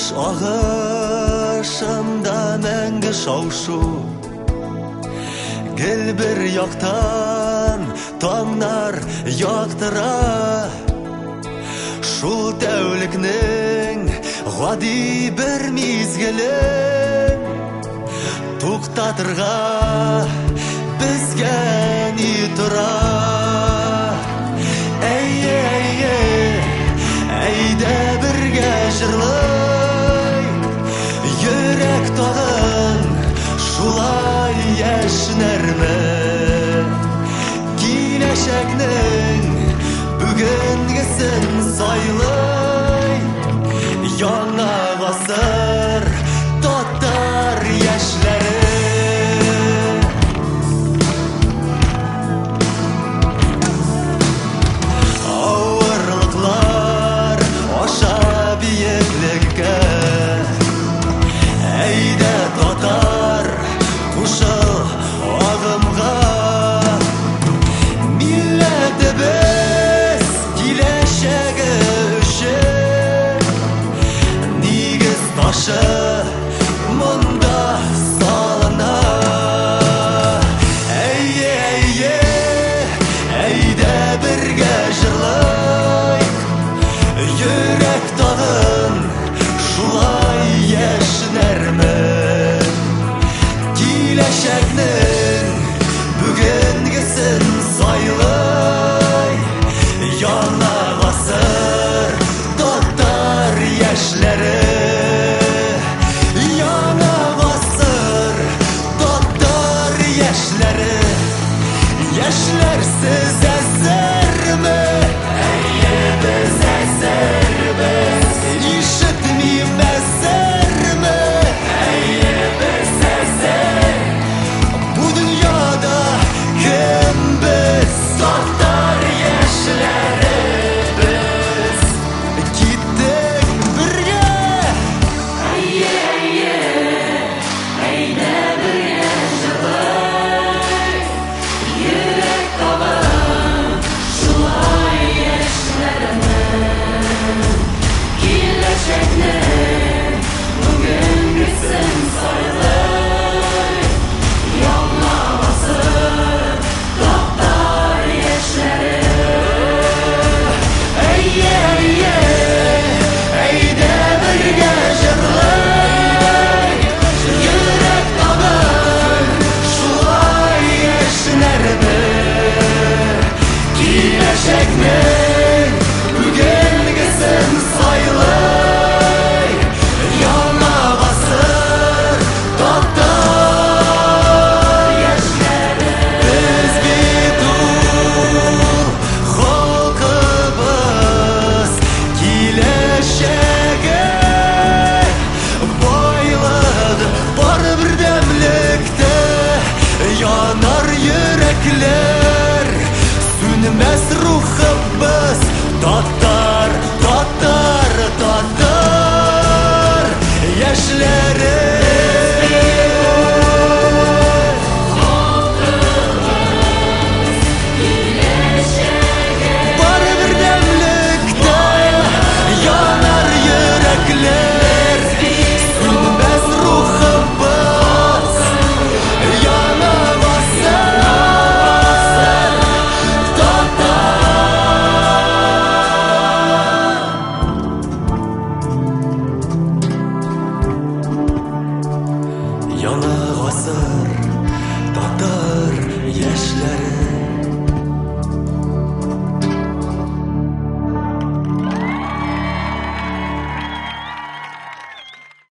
Яш ағышында мәңгі шаушу, гел бір яқтан таңдар яқтыра. Шул тәулікнің ғади бір мезгілін туқтатырға бізге не тұра. Әйдә бірге жырлай, йөрәк тағын шулай яшнәрме. Киләчәкнең бүгенгесен сайлай, яңа гасыр татар яшьләре. Әйдә татар кушыл агымга, милләтебез киләчәге өчен нигез ташы монда салына. Әйдә бергә җырлайык, йөрәк тагын шулай яшнәрме. Киләчәкнең бүгенгесен сайлай, яңа гасыр татар яшьләре. Яңа гасыр татар яшьләре. Яшьләрсез әзерме?